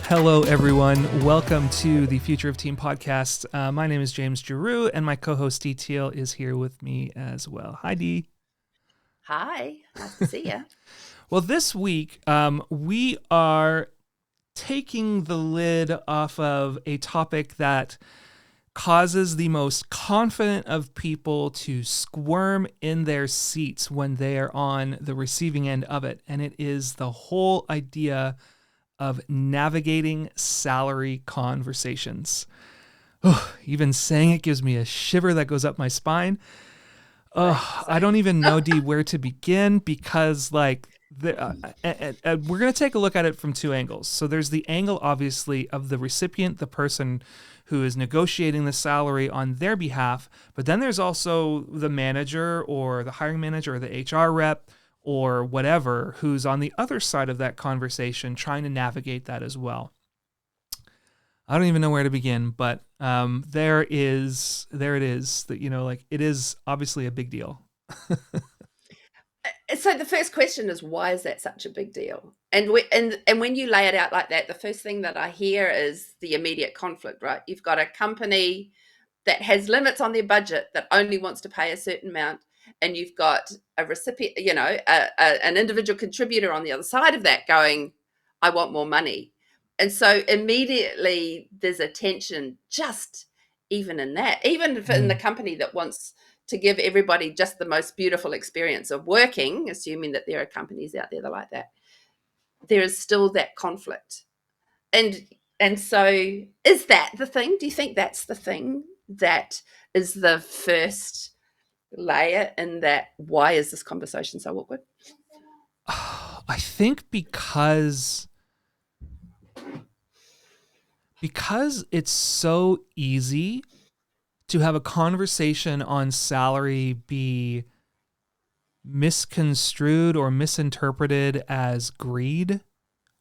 Hello, everyone. Welcome to the Future of Team podcast. My name is James Giroux, and my co-host Teal is here with me as well. Hi, Dee. Hi, nice to see you. Well, this week we are taking the lid off of a topic that causes the most confident of people to squirm in their seats when they are on the receiving end of it, and it is the whole idea of navigating salary conversations. Even saying it gives me a shiver that goes up my spine. I don't even know, Dee, where to begin because, we're going to take a look at it from two angles. So there's the angle, obviously, of the recipient, the person who is negotiating the salary on their behalf. But then there's also the manager or the hiring manager or the HR rep or whatever who's on the other side of that conversation trying to navigate that as well. I don't even know where to begin, but there it is. That it is obviously a big deal. So the first question is, why is that such a big deal? And when you lay it out like that, the first thing that I hear is the immediate conflict, right? You've got a company that has limits on their budget that only wants to pay a certain amount, and you've got a recipient, an individual contributor on the other side of that going, I want more money. And so immediately there's a tension just even in that, even if in the company that wants to give everybody just the most beautiful experience of working, assuming that there are companies out there that are like that, there is still that conflict. And so is that the thing? Do you think that's the thing that is the first layer in that? Why is this conversation so awkward? I think because it's so easy to have a conversation on salary be misconstrued or misinterpreted as greed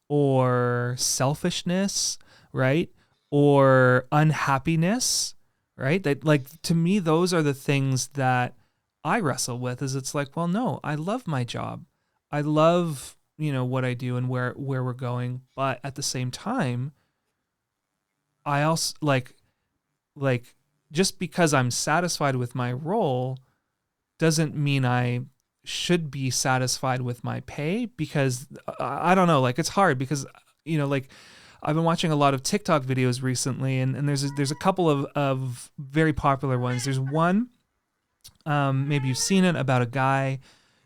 or selfishness, right? Or unhappiness, right? That, like, to me, those are the things that I wrestle with. Is it's like, well, no, I love my job. I love, what I do and where we're going. But at the same time, I also like just because I'm satisfied with my role doesn't mean I should be satisfied with my pay, because I don't know, it's hard because, I've been watching a lot of TikTok videos recently, and there's a couple of very popular ones. There's one, maybe you've seen it, about a guy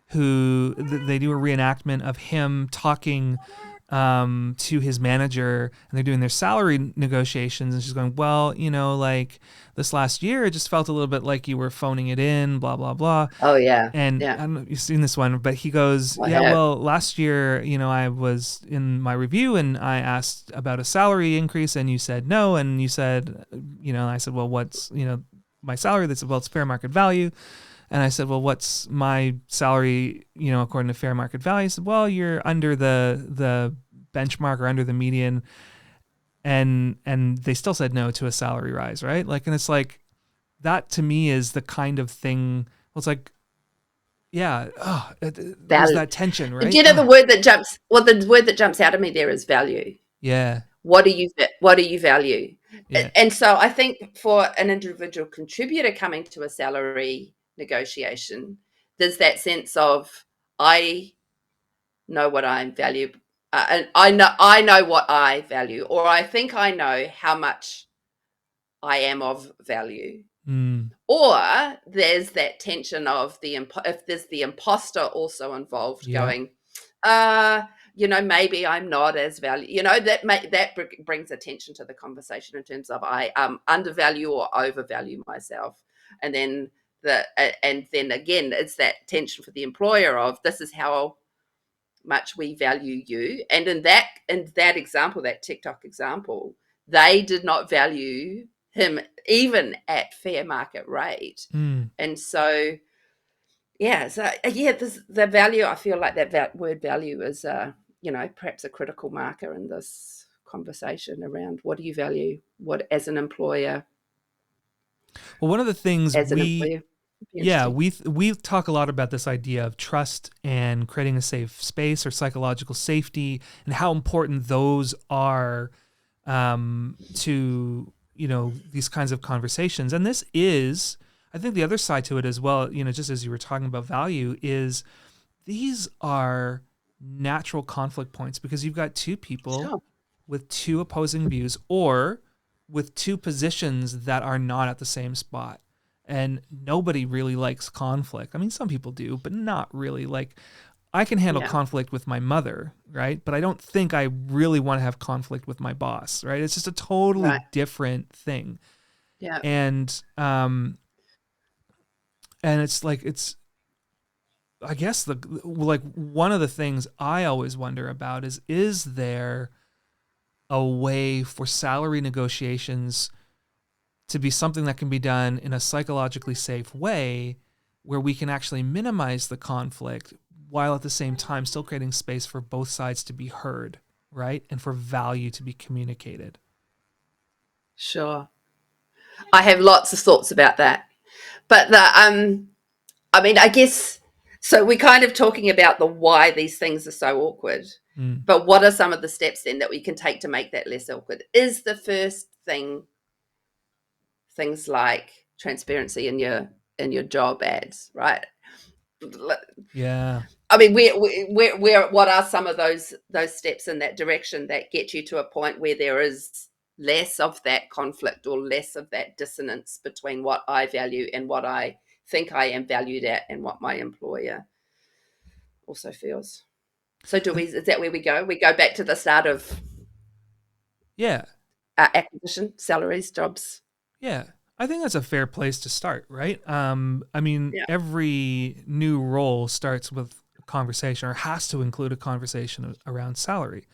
who they do a reenactment of him talking to his manager, and they're doing their salary negotiations, and she's going, well, this last year it just felt a little bit like you were phoning it in, blah blah blah. Oh yeah. And Yeah. I don't know if you've seen this one, but he goes, I yeah, have. well, last year, I was in my review and I asked about a salary increase and you said no. And you said, I said, well, what's, my salary? They said, well, it's fair market value. And I said, well, what's my salary, according to fair market value? He said, well, you're under the benchmark or under the median. And they still said no to a salary rise, right? And it's like, that to me is the kind of thing. Well, it's like, yeah, there's Value. that tension, Do right? you know the word that jumps? Well, the word that jumps out of me there is value. Yeah, What do you value? yeah, And so I think for an individual contributor coming to a salary negotiation, there's that sense of, I know what I value, and I know what I value, or I think I know how much I am of value. Or there's that tension of if there's the imposter also involved, yeah, going, maybe I'm not as value. That brings attention to the conversation in terms of, I undervalue or overvalue myself, and then again it's that tension for the employer of, this is how much we value you. And in that example, that TikTok example, they did not value him even at fair market rate. And so the value, I feel like that word value is perhaps a critical marker in this conversation around, what do you value, what as an employer. Well, one of the things As an employer, yeah, interesting. we talk a lot about this idea of trust and creating a safe space or psychological safety, and how important those are to, these kinds of conversations. And this is, I think the other side to it as well, just as you were talking about value, is these are natural conflict points because you've got two people Sure. with two opposing views or with two positions that are not at the same spot. And nobody really likes conflict. I mean, some people do, but not really. Like, I can handle Yeah. conflict with my mother, right? But I don't think I really want to have conflict with my boss, right? It's just a totally Right. different thing. Yeah. And it's like it's I guess the like one of the things I always wonder about is there a way for salary negotiations to be something that can be done in a psychologically safe way where we can actually minimize the conflict while at the same time still creating space for both sides to be heard, right? And for value to be communicated. Sure. I have lots of thoughts about that. But I mean, I guess so we're kind of talking about the why these things are so awkward. Mm. But what are some of the steps then that we can take to make that less awkward? Is the first thing things like transparency in your job ads, right? Yeah. I mean, where what are some of those steps in that direction that get you to a point where there is less of that conflict or less of that dissonance between what I value and what I think I am valued at and what my employer also feels. So do we is that where we go? We go back to the start of Yeah. acquisition, salaries, jobs. Yeah. I think that's a fair place to start, right? I mean, Yeah. every new role starts with a conversation or has to include a conversation around salary,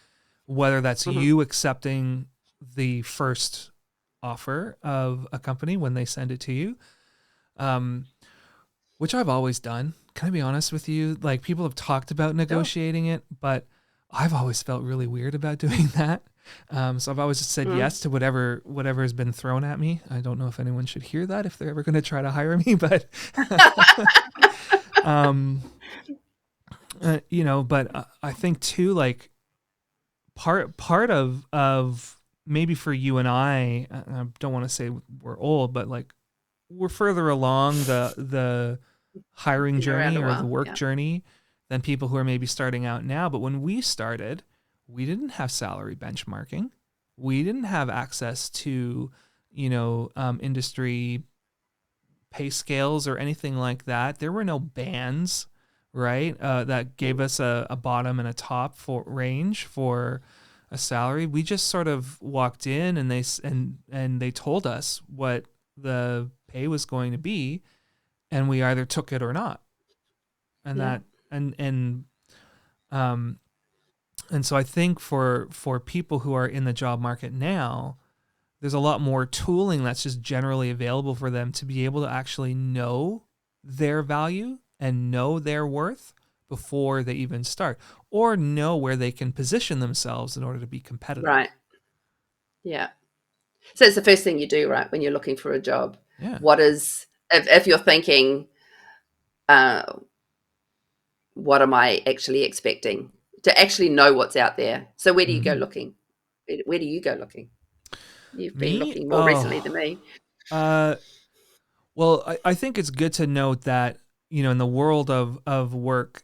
whether that's Mhm. you accepting the first offer of a company when they send it to you, um, which I've always done. Can I be honest with you? Like, people have talked about Sure. negotiating it, but I've always felt really weird about doing that. So I've always just said Mhm. yes to whatever has been thrown at me. I don't know if anyone should hear that if they're ever going to try to hire me, but um, but I think too, like part of maybe for you and I don't want to say we're old, but like we're further along the hiring Been around journey a or the while. work Yeah. journey than people who are maybe starting out now. But when we started, we didn't have salary benchmarking. We didn't have access to, industry pay scales or anything like that. There were no bands, right? That gave Mm. us a bottom and a top for range for a salary. We just sort of walked in and they told us what the pay was going to be, and we either took it or not. And Yeah. that um and so I think for people who are in the job market now, there's a lot more tooling that's just generally available for them to be able to actually know their value and know their worth before they even start, or know where they can position themselves in order to be Right. competitive. Yeah. So it's the first thing you do, right, when you're looking for a job. Yeah. What is if you're thinking, uh, what am I actually expecting? To actually know what's out there. So where do you go Hmm. looking? Where do you go looking? You've been Me? looking more recently than Oh, me. uh, well, I think it's good to note that, in the world of work,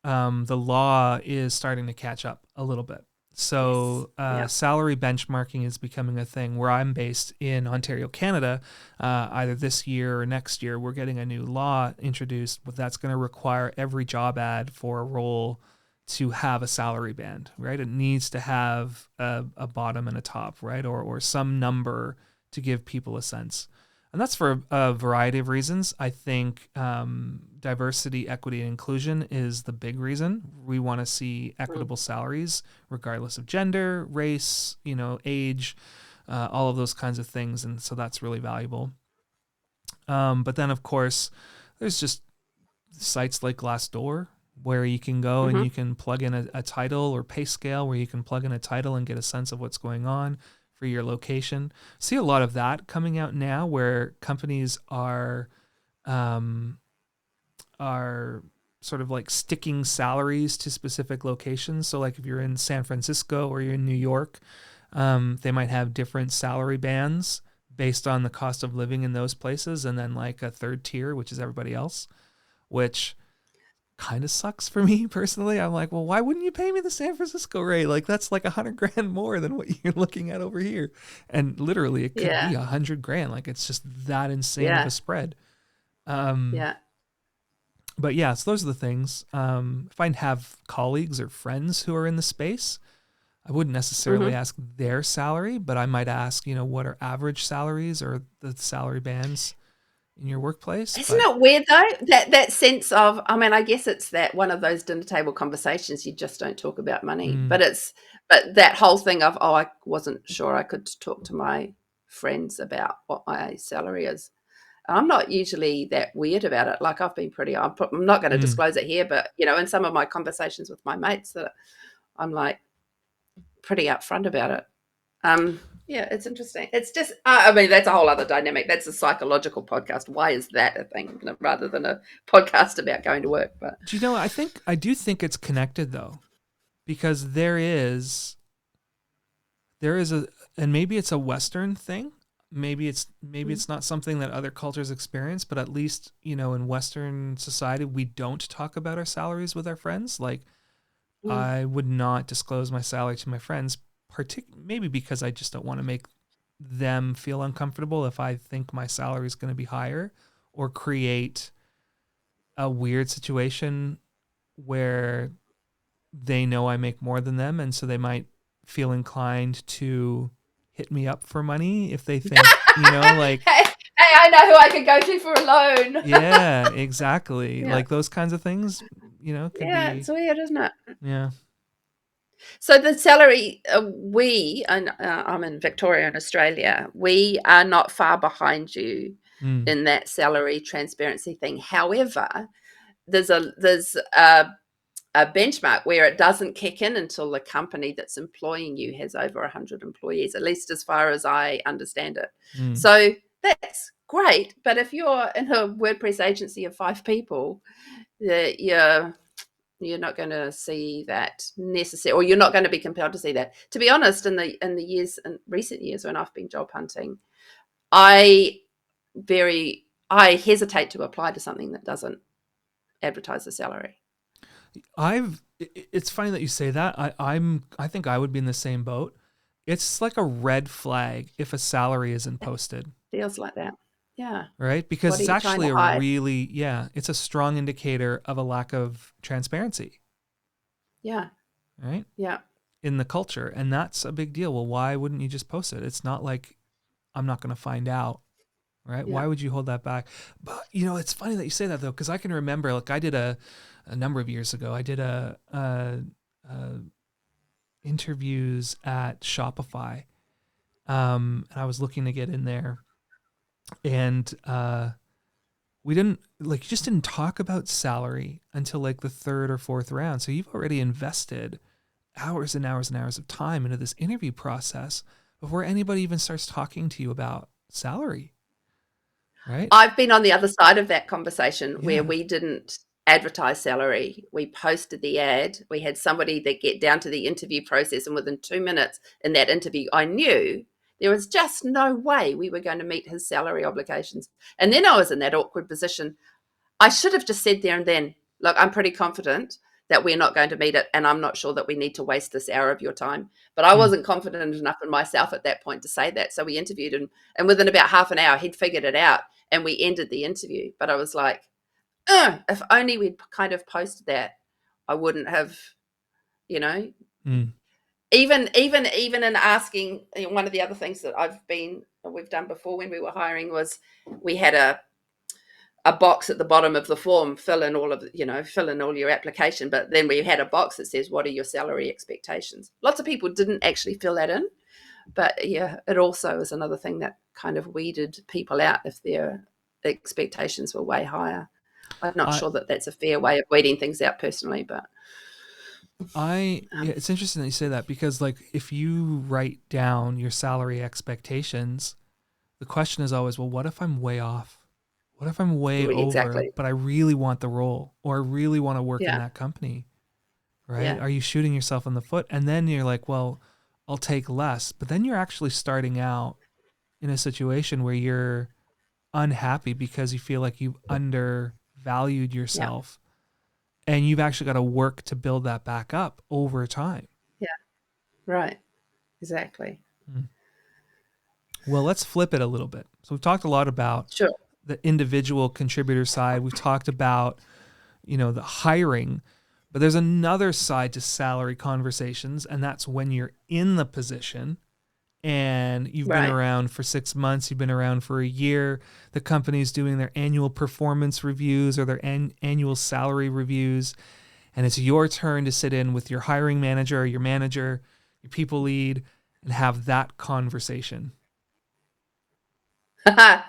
the law is starting to catch up a little bit. Yes. So Yeah. salary benchmarking is becoming a thing. Where I'm based in Ontario, Canada, either this year or next year, we're getting a new law introduced that's going to require every job ad for a role to have a salary band, right? It needs to have a bottom and a top, right? Or some number to give people a sense. And that's for a variety of reasons. I think diversity, equity, and inclusion is the big reason. We want to see Mm. equitable salaries, regardless of gender, race, age, all of those kinds of things, and so that's really valuable. But then, of course, there's just sites like Glassdoor where you can go and Mhm. you can plug in a title, or pay scale where you can plug in a title and get a sense of what's going on for your location. See a lot of that coming out now where companies um, are sort of like sticking salaries to specific locations. So like if you're in San Francisco or you're in New York, They might have different salary bands based on the cost of living in those places, and then like a third tier, which is everybody else, which kind of sucks for me personally. I'm like, well, why wouldn't you pay me the San Francisco rate? Like that's like 100 grand more than what you're looking at over here. And literally it could be Yeah. 100 grand. Like it's just that insane of a Yeah. spread. Um, Yeah. but yeah, so those are the things. If I have colleagues or friends who are in the space, I wouldn't necessarily Hmm. ask their salary, but I might ask, what are average salaries or the salary bands in your workplace? Isn't But it weird though? That sense of, I mean, I guess it's that one of those dinner table conversations you just don't talk about money. mm, But that whole thing of, oh, I wasn't sure I could talk to my friends about what my salary is. I'm not usually that weird about it. Like I've been I'm not going to mm. disclose it here, but in some of my conversations with my mates, that I'm like pretty upfront about it. Yeah, it's interesting. It's just, I mean, that's a whole other dynamic. That's a psychological podcast. Why is that a thing rather than a podcast about going to work? But Do you know, I do think it's connected though, because there is a, and maybe it's a Western thing. Maybe it's not something that other cultures experience, but at least, in Western society, we don't talk about our salaries with our friends. Like mm, I would not disclose my salary to my friends, maybe because I just don't want to make them feel uncomfortable if I think my salary is going to be higher, or create a weird situation where they know I make more than them, and so they might feel inclined to hit me up for money if they think, like, hey, I know who I could go to for a loan. yeah, exactly. Yeah, Like those kinds of things, could yeah, be, it's weird, isn't it? yeah. So the salary, we and I'm in Victoria in Australia. We are not far behind you Mm, in that salary transparency thing. However, there's a benchmark where it doesn't kick in until the company that's employing you has over 100 employees, at least as far as I understand it. mm, So that's great. But if you're in a WordPress agency of 5 people, you're not going to see that necessary, or you're not going to be compelled to see that. To be honest, in recent years when I've been job hunting, I I hesitate to apply to something that doesn't advertise the salary. it's funny that you say that. I think I would be in the same boat. It's like a red flag if a salary isn't posted, Feels like that. Yeah. right? Because What are it's you trying actually to hide? it's a strong indicator of a lack of transparency, Yeah. right? Yeah. In the culture. And that's a big deal. Well, why wouldn't you just post it? It's not like I'm not going to find out, right? Yeah. Why would you hold that back? But, it's funny that you say that though, because I can remember, like, I did a number of years ago, I did a interviews at Shopify. And I was looking to get in there, and we didn't, like, you just didn't talk about salary until like the third or fourth round. So you've already invested hours and hours and hours of time into this interview process before anybody even starts talking to you about salary, right? I've been on the other side of that conversation where Yeah. we didn't advertise salary. We posted the ad. We had somebody that get down to the interview process, and within 2 minutes in that interview, I knew there was just no way we were going to meet his salary obligations. And then I was in that awkward position. I should have just said there and then, look, I'm pretty confident that we're not going to meet it, and I'm not sure that we need to waste this hour of your time. But I Mm, wasn't confident enough in myself at that point to say that. So we interviewed him, and within about half an hour, he'd figured it out, and we ended the interview. But I was like, if only we'd kind of posted that, I wouldn't have, you know, mm, even in asking. One of the other things that we've done before when we were hiring was we had a box at the bottom of the form, fill in all your application, but then we had a box that says what are your salary expectations. Lots of people didn't actually fill that in, but yeah, it also is another thing that kind of weeded people out if their expectations were way higher. I'm not I, sure that that's a fair way of weeding things out personally, but yeah, it's interesting that you say that, because like if you write down your salary expectations, the question is always, well, what if I'm way off? What if I'm way over, exactly. but I really want the role, or I really want to work in Yeah. that company, right? Yeah. Are you shooting yourself in the foot? And then you're like, well, I'll take less. But then you're actually starting out in a situation where you're unhappy because you feel like you've undervalued Yeah. yourself, and you've actually got to work to build that back up over time. Yeah. Right. Exactly. Mm. Well, let's flip it a little bit. So we've talked a lot about Sure. the individual contributor side. We've talked about, the hiring, but there's another side to salary conversations, and that's when you're in the position and you've been Right. around for 6 months, you've been around for a year, the company's doing their annual performance reviews or their annual salary reviews, and it's your turn to sit in with your hiring manager or your manager, your people lead, and have that conversation.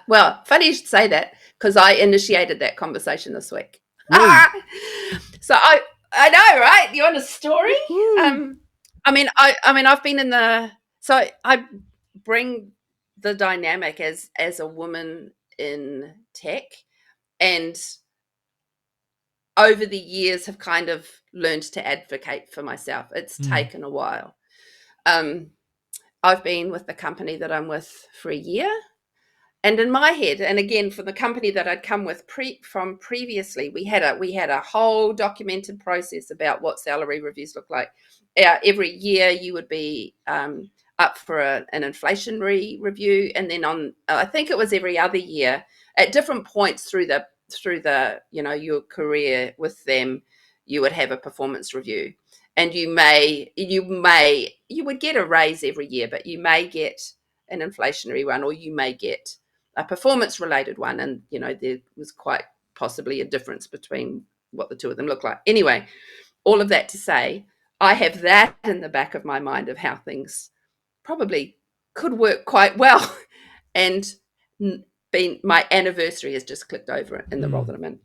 Well, funny you should say that because I initiated that conversation this week. Really? So I know, right? You want a story? Woo-hoo. I mean, I've been in the so I bring the dynamic as a woman in tech, and over the years have kind of learned to advocate for myself. It's Mm, taken a while. Um, I've been with the company that I'm with for a year. And in my head, and again for the company that I'd come with from previously, we had a whole documented process about what salary reviews look like. Every year, you would be up for an inflationary review, and then on I think it was every other year at different points through the your career with them, you would have a performance review, and you would get a raise every year, but you may get an inflationary one, or you may get a performance related one. And there was quite possibly a difference between what the two of them look like. Anyway, all of that to say, I have that in the back of my mind of how things probably could work quite well. And been my anniversary has just clicked over in the role mm, that I'm in.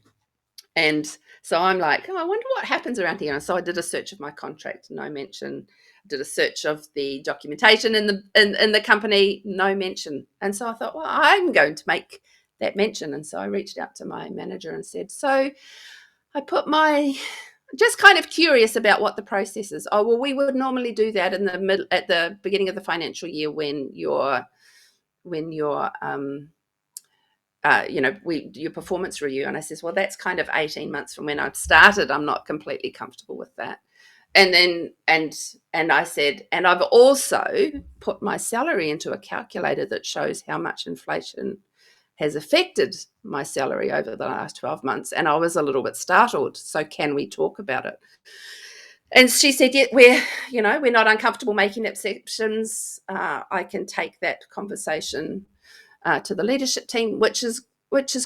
And so I'm like, oh, I wonder what happens around here. And so I did a search of my contract, no mention. Did a search of the documentation in the company, no mention. And so I thought, well, I'm going to make that mention. And so I reached out to my manager and said, so I put my just kind of curious about what the process is. Oh, well, we would normally do that in the middle at the beginning of the financial year when you're we do your performance review. And I says, well, that's kind of 18 months from when I've started. I'm not completely comfortable with that. And then and I said, and I've also put my salary into a calculator that shows how much inflation has affected my salary over the last 12 months. And I was a little bit startled. So can we talk about it? And she said, yeah, we're not uncomfortable making exceptions. I can take that conversation to the leadership team, which is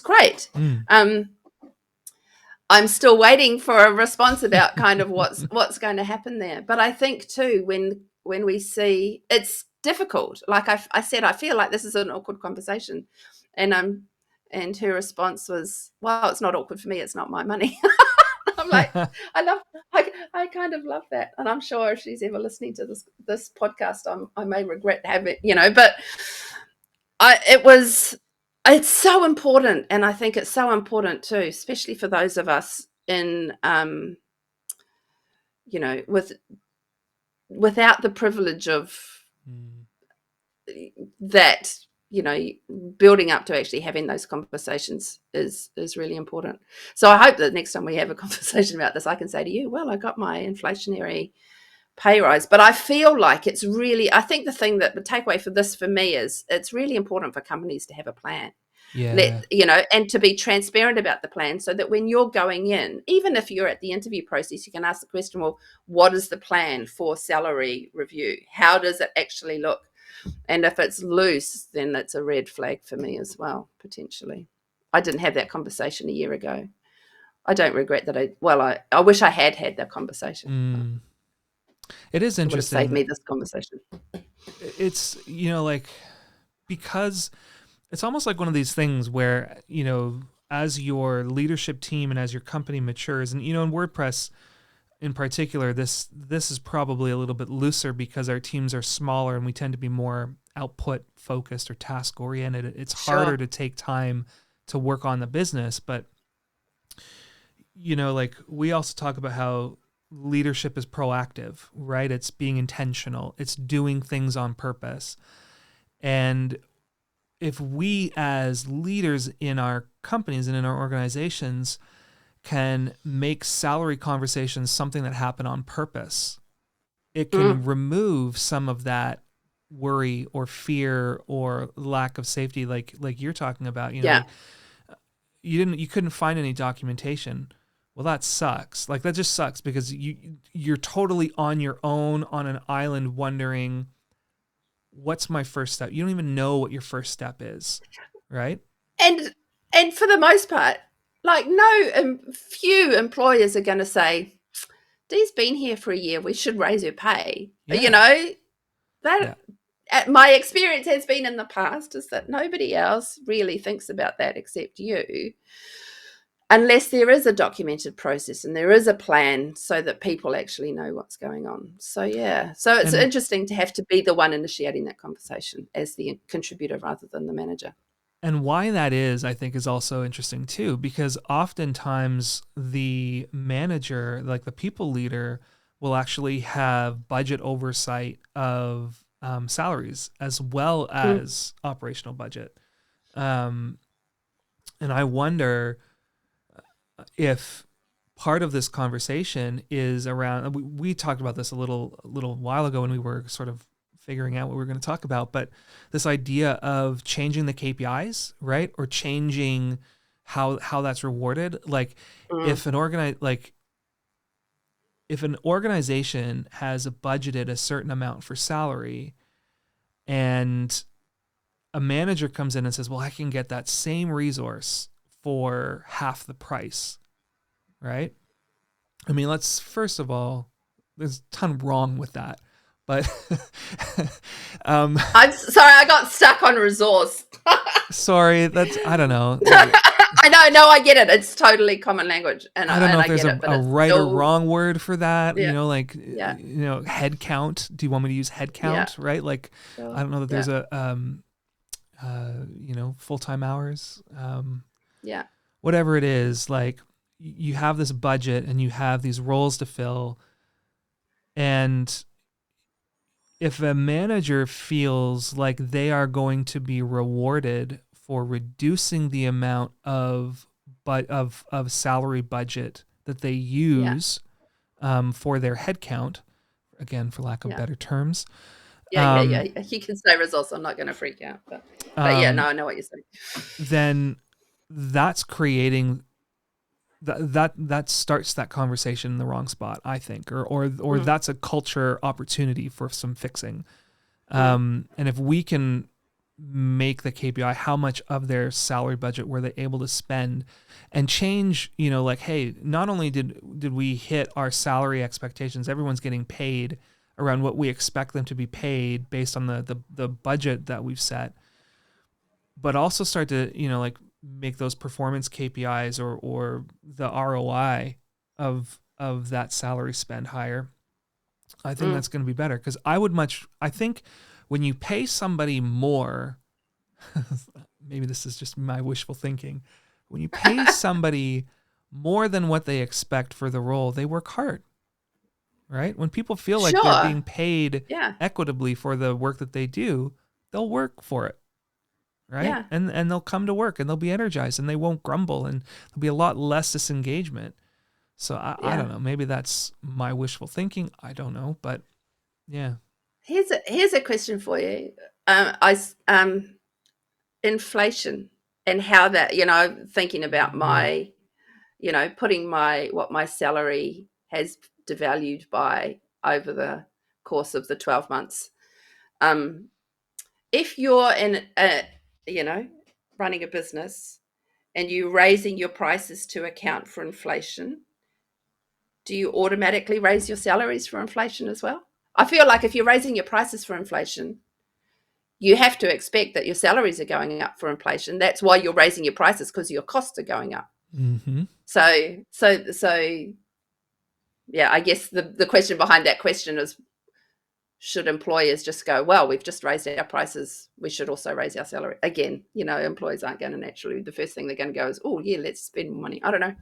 great. mm. Um, I'm still waiting for a response about kind of what's going to happen there. But I think too, when we see it's difficult, like I said, I feel like this is an awkward conversation, and and her response was, "Well, it's not awkward for me. It's not my money." I'm like, I kind of love that, and I'm sure if she's ever listening to this podcast, I may regret having, but it's so important. And I think it's so important too, especially for those of us in with without the privilege of Mm. that, building up to actually having those conversations is really important. So I hope that next time we have a conversation about this, I can say to you, well, I got my inflationary pay rise. But I feel like I think the takeaway for this for me is it's really important for companies to have a plan. Yeah. And to be transparent about the plan, so that when you're going in, even if you're at the interview process, you can ask the question, well, what is the plan for salary review? How does it actually look? And if it's loose, then that's a red flag for me as well, potentially. I didn't have that conversation a year ago. I don't regret that. I wish I had that conversation. Mm. It is It would have saved interesting. me this conversation. It's, like, because it's almost like one of these things where, as your leadership team and as your company matures, and, in WordPress in particular, this is probably a little bit looser because our teams are smaller and we tend to be more output focused or task oriented. It's harder Sure. to take time to work on the business, but like we also talk about how leadership is proactive, right? It's being intentional. It's doing things on purpose. And if we as leaders in our companies and in our organizations can make salary conversations something that happen on purpose, it can Mm, remove some of that worry or fear or lack of safety, like you're talking about. yeah. Like you couldn't find any documentation. Well, that sucks. Like that just sucks because you're totally on your own on an island wondering what's my first step. You don't even know what your first step is, right? And and for the most part, like no few employers are going to say, Dee's been here for a year, we should raise her pay. Yeah, That yeah. my experience has been in the past is that nobody else really thinks about that except you, unless there is a documented process and there is a plan so that people actually know what's going on. So yeah, so it's And interesting to have to be the one initiating that conversation as the contributor rather than the manager. and why that is, I think, is also interesting too, because oftentimes the manager, like the people leader, will actually have budget oversight of salaries as well Mm, as operational budget. Um, and I wonder if part of this conversation is around. We talked about this a little while ago when we were sort of figuring out what we were going to talk about, but this idea of changing the KPIs, right, or changing how that's rewarded. Like mm, if an organization has budgeted a certain amount for salary, and a manager comes in and says, "Well, I can get that same resource for half the price," right? I mean, let's first of all, there's a ton wrong with that, but um, I'm sorry, I got stuck on resource. sorry, that's I don't know. I know, no, I get it. It's totally common language, and I don't know if I there's get a, it, but a it's right or still, wrong word for that. yeah, yeah, Head count. Do you want me to use head yeah, count? Right? Like, I sure, don't know that yeah, there's a full time hours. yeah, Whatever it is, like you have this budget and you have these roles to fill, and if a manager feels like they are going to be rewarded for reducing the amount of salary budget that they yeah, use for their headcount, again for lack of yeah, better terms, yeah. um, You can say resource. I'm not going to freak out, but yeah, no, um, I know what you're saying. then that's creating that starts that conversation in the wrong spot, I think, or Mm, that's a culture opportunity for some fixing. mm, And if we can make the KPI how much of their salary budget were they able to spend, and change, like, hey, not only did we hit our salary expectations, everyone's getting paid around what we expect them to be paid based on the budget that we've set, but also start to like make those performance KPIs or the ROI of that salary spend higher. I think mm. that's going to be better, because I think when you pay somebody more, maybe this is just my wishful thinking, when you pay somebody more than what they expect for the role, they work hard, right? When people feel like they're Sure, being paid yeah, equitably for the work that they do, they'll work for it, right? yeah, And they'll come to work and they'll be energized and they won't grumble, and there'll be a lot less disengagement. So I yeah. don't know. Maybe that's my wishful thinking. I don't know, but yeah. Here's a question for you. I inflation and how that, thinking about Mm. my, putting my what my salary has devalued by over the course of the 12 months. Um, if you're in a, you know, running a business and you're raising your prices to account for inflation, do you automatically raise your salaries for inflation as well? I feel like if you're raising your prices for inflation, you have to expect that your salaries are going up for inflation. That's why you're raising your prices, because your costs are going up. Mm-hmm. So yeah, I guess the question behind that question is, should employers just go, well, we've just raised our prices, we should also raise our salary? Again, employers aren't going to naturally, the first thing they're going to go is, oh yeah, let's spend more money. I don't know.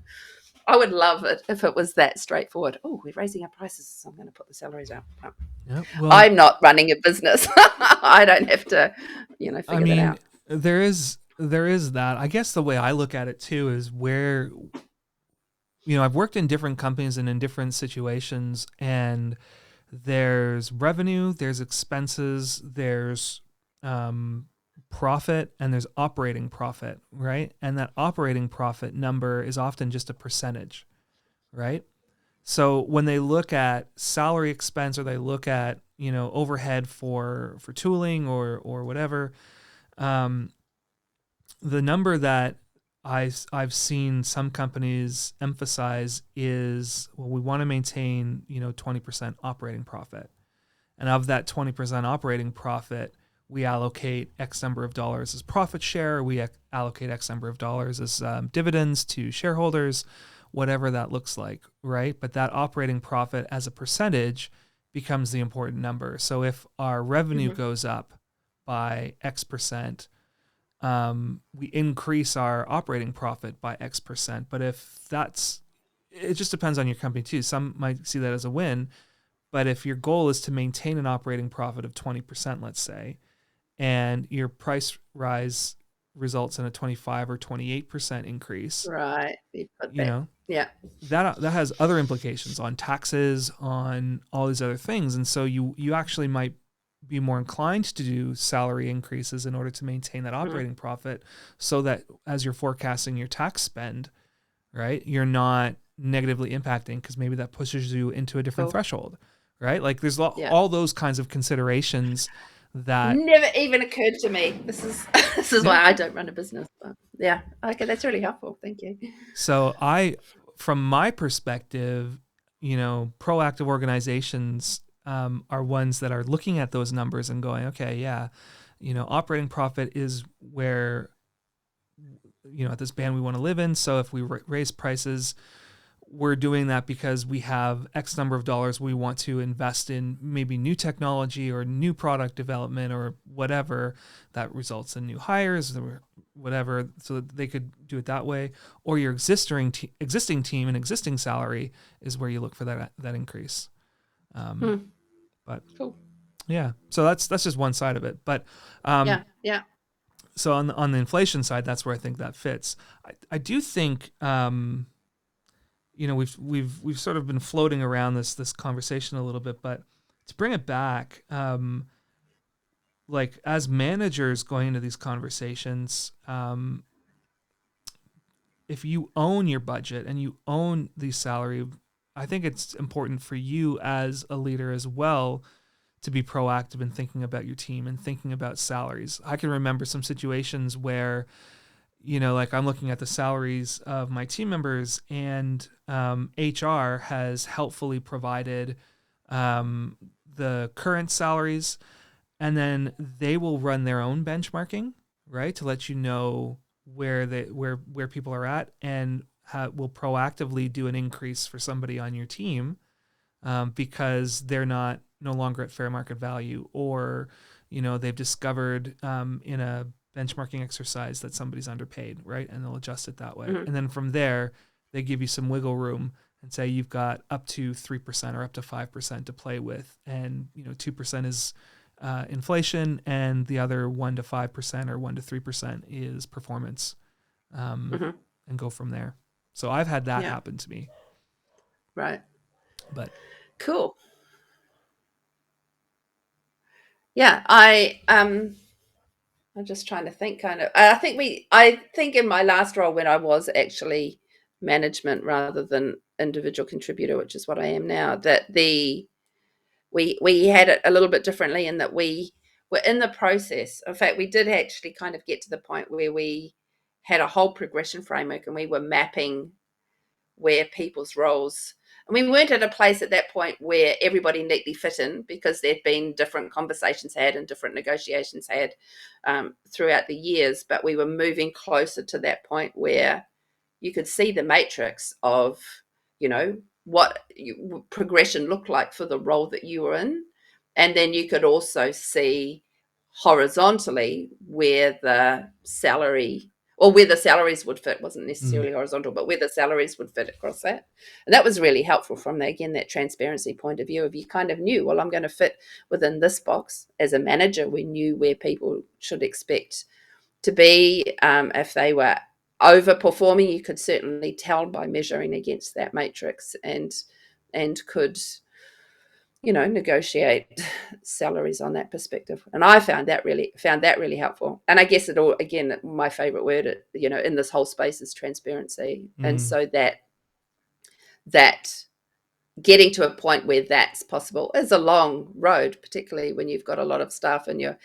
I would love it if it was that straightforward. Oh, we're raising our prices, so I'm going to put the salaries up. No. Yeah. Well, I'm not running a business. I don't have to, I figure that mean, out. there is that. I guess the way I look at it too is where I've worked in different companies and in different situations, and there's revenue, there's expenses, there's um, profit, and there's operating profit, right? And that operating profit number is often just a percentage, right? So when they look at salary expense, or they look at overhead for tooling or whatever, um, the number that I've seen some companies emphasize is, well, we want to maintain 20% operating profit, and of that 20% operating profit, we allocate X number of dollars as profit share. We allocate X number of dollars as dividends to shareholders, whatever that looks like, right? But that operating profit as a percentage becomes the important number. So if our revenue Hmm. goes up by X percent, we increase our operating profit by X percent. But if it just depends on your company too. Some might see that as a win, but if your goal is to maintain an operating profit of 20%, let's say, and your price rise results in a 25 or 28% increase, Right. You put you that. know, Yeah. that has other implications on taxes, on all these other things. And so you actually might be more inclined to do salary increases in order to maintain that Mm. operating profit, so that as you're forecasting your tax spend, right, you're not negatively impacting, because maybe that pushes you into a different Cool. threshold, right? Like there's Yeah. all those kinds of considerations that, Never even occurred to me. This is this is yeah. why I don't run a business. But yeah. Okay, that's really helpful. Thank you. So from my perspective, proactive organizations are ones that are looking at those numbers and going, okay, yeah, operating profit is where, at this band we want to live in. So if we raise prices, we're doing that because we have X number of dollars we want to invest in maybe new technology or new product development or whatever that results in new hires or whatever, so that they could do it that way. Or your existing team and existing salary is where you look for that increase. Um, Hmm. but Cool. yeah, so that's just one side of it. But um, Yeah. Yeah. so on the inflation side, that's where I think that fits. I do think we've sort of been floating around this conversation a little bit, but to bring it back, like as managers going into these conversations, if you own your budget and you own the salary, I think it's important for you as a leader as well to be proactive in thinking about your team and thinking about salaries. I can remember some situations where, like I'm looking at the salaries of my team members, and HR has helpfully provided the current salaries, and then they will run their own benchmarking, right, to let you know where people are at, and will proactively do an increase for somebody on your team, because they're not no longer at fair market value, or they've discovered in a benchmarking exercise that somebody's underpaid, right, and they'll adjust it that way. Hmm. And then from there, they give you some wiggle room and say you've got up to 3% or up to 5% to play with, and 2% is inflation, and the other 1 to 5% or 1 to 3% is performance, um, Hmm. and go from there. So I've had that Yeah. happen to me, Right. but Cool. Yeah. I'm just trying to think kind of I think in my last role, when I was actually management rather than individual contributor, which is what I am now, that we had it a little bit differently, in that we were in the process. In fact, we did actually kind of get to the point where we had a whole progression framework, and we were mapping where people's roles, and we weren't at a place at that point where everybody neatly fit in, because there'd been different conversations had and different negotiations had throughout the years, but we were moving closer to that point where you could see the matrix of, what progression looked like for the role that you were in. And then you could also see horizontally where the salary, or where the salaries would fit. Wasn't Mm. necessarily horizontal, but where the salaries would fit across that. And that was really helpful from that, again, that transparency point of view of you kind of knew, well, I'm going to fit within this box. As a manager, we knew where people should expect to be. If they were overperforming, you could certainly tell by measuring against that matrix, and could, negotiate salaries on that perspective. And I found that really helpful. And I guess it all, again, my favorite word, in this whole space is transparency. And Mm. so that getting to a point where that's possible is a long road, particularly when you've got a lot of staff and you're,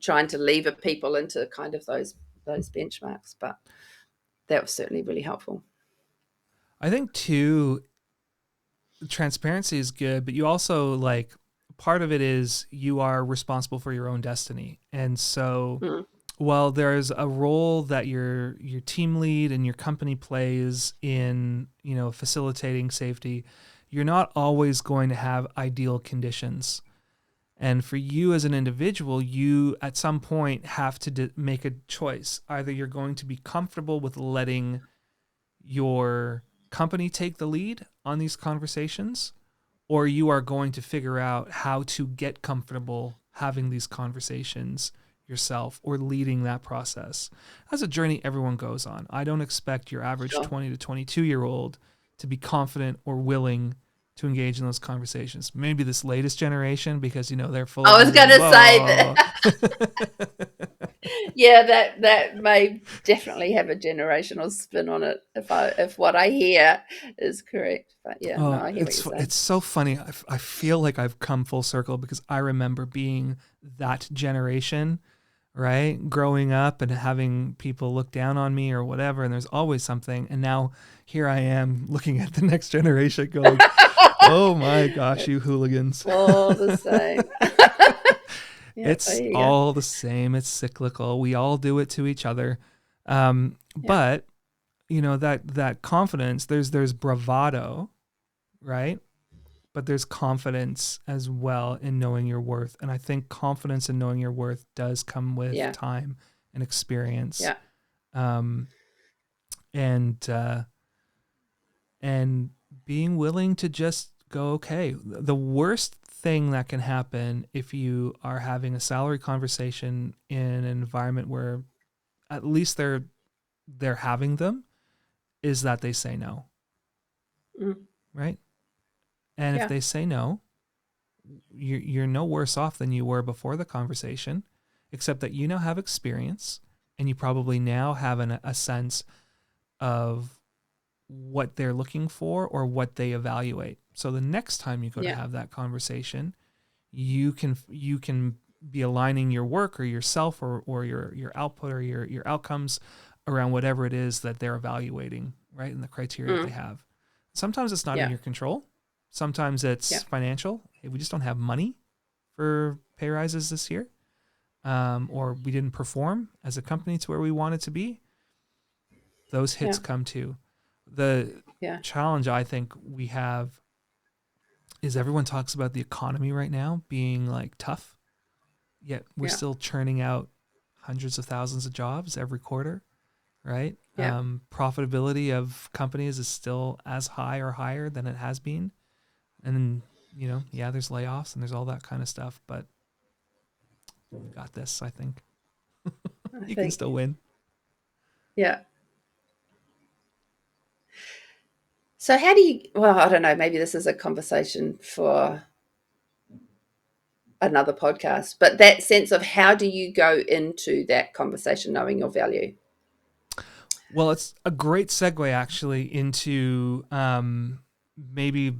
trying to lever people into kind of those benchmarks. But that was certainly really helpful. I think too, transparency is good, but you also like part of it is you are responsible for your own destiny. And so Mm, while there's a role that your team lead and your company plays in, facilitating safety, you're not always going to have ideal conditions. And for you as an individual, you at some point have to make a choice. Either you're going to be comfortable with letting your company take the lead on these conversations, or you are going to figure out how to get comfortable having these conversations yourself or leading that process. That's a journey everyone goes on. I don't expect your average sure. 20 to 22-year-old to be confident or willing to engage in those conversations. Maybe this latest generation, because they're full I of was ego going and to say whoa. that. Yeah, that may definitely have a generational spin on it if what I hear is correct. But yeah, no, Oh, I hear what you're saying. it's so funny. I feel like I've come full circle because I remember being that generation, right? Growing up and having people look down on me or whatever, and there's always something. And now here I am looking at the next generation going, oh my gosh, you hooligans. All the same. Yeah, I It's hear you. all the same. It's cyclical. We all do it to each other. Yeah, But that confidence, there's bravado, right? But there's confidence as well in knowing your worth. And I think confidence in knowing your worth does come with yeah, time and experience. yeah, Um, and and being willing to just go, okay, the worst thing that can happen if you are having a salary conversation in an environment where at least they're having them is that they say no, mm, right? And if yeah, they say no, you're no worse off than you were before the conversation, except that you now have experience and you probably now have a sense of what they're looking for or what they evaluate. So the next time you go to yeah, have that conversation, you can be aligning your work or yourself or your output or your outcomes around whatever it is that they're evaluating, right? And the criteria that they mm, have. Sometimes it's not in yeah, your control. Sometimes it's yeah, financial. Hey, we just don't have money for pay rises this year, or we didn't perform as a company to where we wanted to be. Those hits yeah, come too. The yeah, challenge I think we have is everyone talks about the economy right now being like tough, yet we're yeah, still churning out hundreds of thousands of jobs every quarter, right? yeah, Profitability of companies is still as high or higher than it has been. And then, yeah, there's layoffs and there's all that kind of stuff, but we got this, I think. I You can think, still win. yeah. So how do you, well, I don't know, maybe this is a conversation for another podcast, but that sense of how do you go into that conversation knowing your value? Well, it's a great segue actually into maybe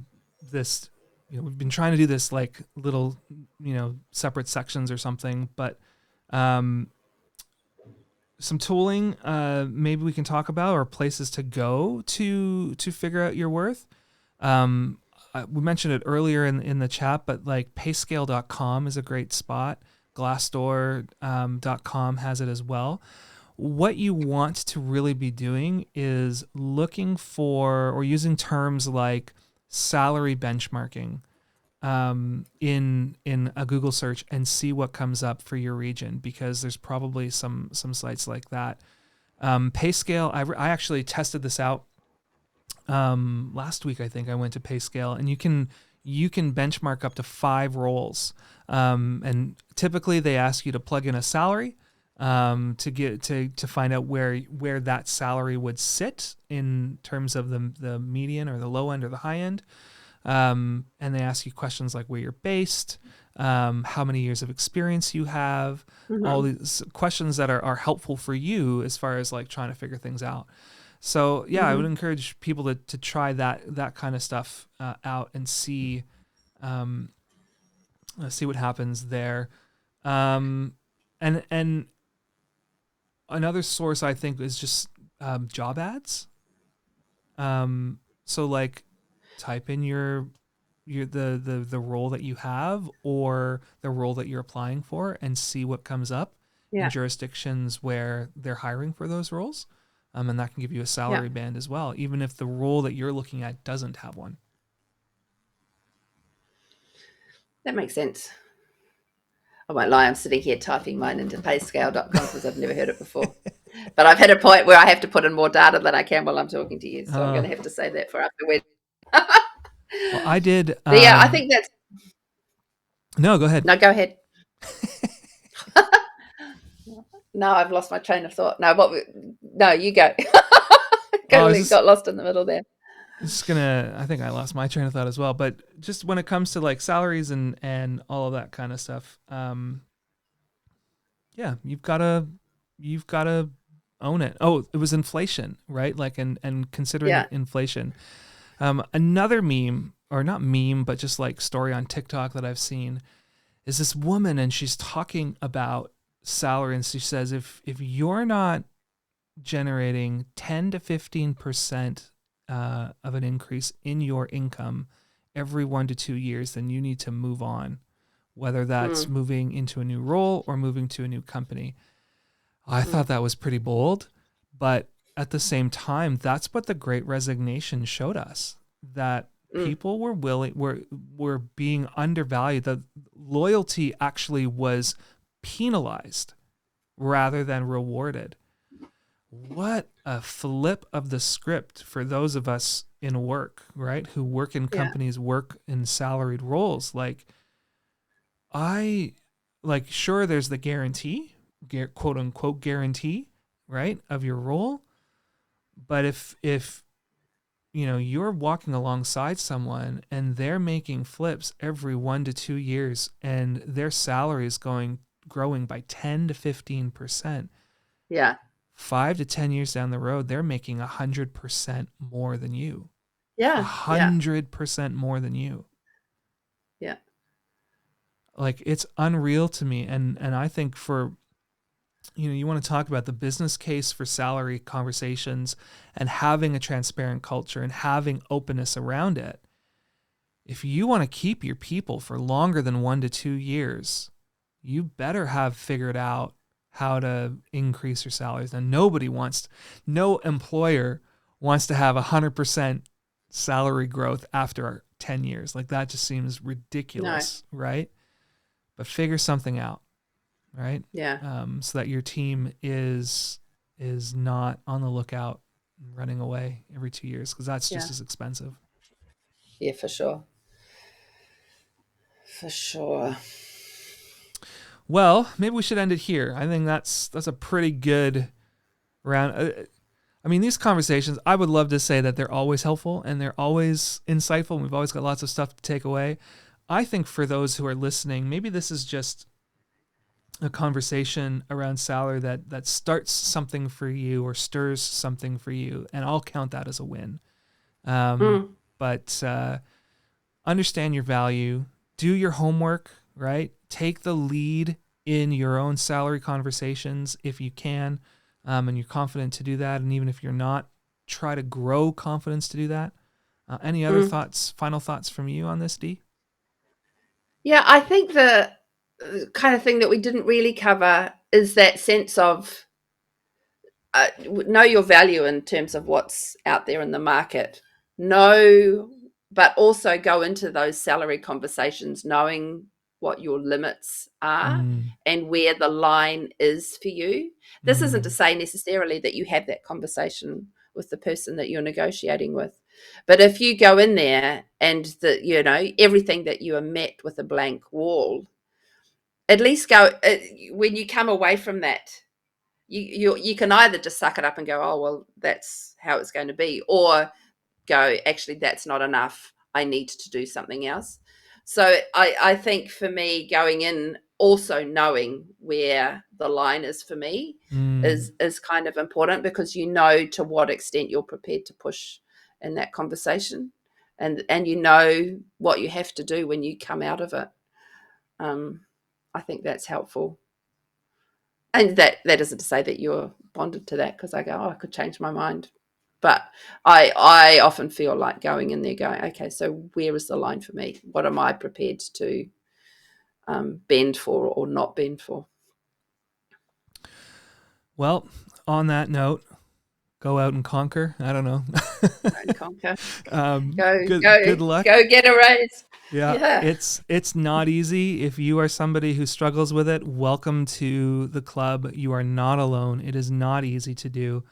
this. We've been trying to do this like little, separate sections or something, but um, some tooling maybe we can talk about or places to go to figure out your worth. Um, we mentioned it earlier in the chat, but like payscale.com is a great spot. Glassdoor.com has it as well. What you want to really be doing is looking for or using terms like salary benchmarking in a Google search and see what comes up for your region, because there's probably some sites like that. Pay scale. I actually tested this out last week. I think I went to pay scale, and you can benchmark up to 5 roles. And typically they ask you to plug in a salary to get to find out where that salary would sit in terms of the median or the low end or the high end. And they ask you questions like where you're based, how many years of experience you have, all Mm-hmm. these questions that are helpful for you as far as like trying to figure things out. So yeah, I would Mm-hmm. encourage people to try that kind of stuff out and um, see what happens there. Um, and another source I think is just job ads. So like type in the role that you have or the role that you're applying for and see what comes up in Yeah. jurisdictions where they're hiring for those roles. And that can give you a Yeah. salary band as well, even if the role that you're looking at doesn't have one. That makes sense. I won't lie, I'm sitting here typing mine into payscale.com because I've never heard it before. But I've hit a point where I have to put in more data than I can while I'm talking to you. So I'm Uh, going to have to save that for afterwards. well, I did. Yeah, I think that's. No, go ahead. No, go ahead. No, I've lost my train of thought. No, no, you go. I was Got lost in the middle there. just gonna. I think I lost my train of thought as well. But just when it comes to like salaries and all of that kind of stuff, yeah, you've gotta own it. Oh, it was inflation, right? Like and considering Yeah. inflation. Another meme, or not meme, but just like story on TikTok that I've seen is this woman, and she's talking about salary, and she says if you're not generating 10 to 15% of an increase in your income every 1 to 2 years, then you need to move on, whether that's Mm, moving into a new role or moving to a new company. I mm, thought that was pretty bold, but at the same time, that's what the Great Resignation showed us, that mm. people were being undervalued. The loyalty actually was penalized rather than rewarded. What a flip of the script for those of us in work, right? Who work in Yeah. companies, work in salaried roles. I like sure there's the guarantee, quote unquote guarantee, right, of your role, but if you're walking alongside someone and they're making flips every 1 to 2 years and their salary is growing by 10 to 15%, Yeah. 5 to 10 years down the road, they're making 100% more than you. a Yeah. Yeah. hundred percent more than you. Yeah. Like it's unreal to me. And I think for you want to talk about the business case for salary conversations and having a transparent culture and having openness around it. If you want to keep your people for longer than 1 to 2 years, you better have figured out how to increase your salaries. And no employer wants to have 100% salary growth after 10 years. Like that just seems No. ridiculous, right? But figure something out, right? Yeah. So that your team is not on the lookout and running away every 2 years, because that's just Yeah. as expensive. Yeah, for sure. For sure. Well, maybe we should end it here. I think that's a pretty good round. I mean, these conversations, I would love to say that they're always helpful and they're always insightful. And we've always got lots of stuff to take away. I think for those who are listening, maybe this is just a conversation around salary that starts something for you or stirs something for you, and I'll count that as a win. Um, Mm, but understand your value, do your homework, right? Take the lead in your own salary conversations if you can, and you're confident to do that. And even if you're not, try to grow confidence to do that. Any other mm. thoughts, final thoughts from you on this, D? Yeah, I think the kind of thing that we didn't really cover is that sense of know your value in terms of what's out there in the market. Know, but also go into those salary conversations knowing what your limits are Mm. and where the line is for you. This isn't to say necessarily that you have that conversation with the person that you're negotiating with. But if you go in there and everything that you are met with a blank wall, at least when you come away from that, you can either just suck it up and go, oh, well, that's how it's going to be, or go, actually, that's not enough. I need to do something else. So I think for me, going in also knowing where the line is for me is kind of important, because you know to what extent you're prepared to push in that conversation, and you know what you have to do when you come out of it. I think that's helpful. And that isn't to say that you're bonded to that, because I go, oh, I could change my mind. But I often feel like going in there going, okay, so where is the line for me? What am I prepared to bend for or not bend for? Well, on that note, go out and conquer. I don't know. And conquer. Good luck. Go get a raise. Yeah. It's not easy. If you are somebody who struggles with it, welcome to the club. You are not alone. It is not easy to do.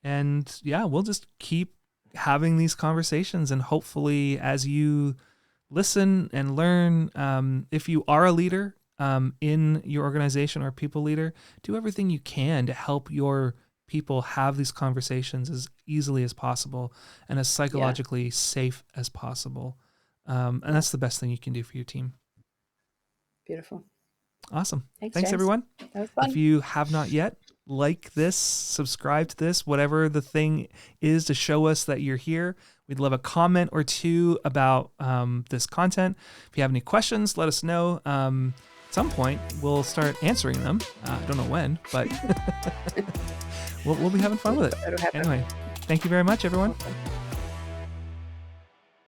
And yeah, we'll just keep having these conversations, and hopefully as you listen and learn, if you are a leader in your organization or a people leader, do everything you can to help your people have these conversations as easily as possible and as psychologically safe as possible. And that's the best thing you can do for your team. Beautiful. Awesome. Thanks everyone. That was fun. If you have not yet, like this, subscribe to this, whatever the thing is to show us that you're here. We'd love a comment or two about this content. If you have any questions, let us know. At some point, we'll start answering them. I don't know when, but we'll be having fun with it. It'll happen. Anyway, thank you very much, everyone. Awesome.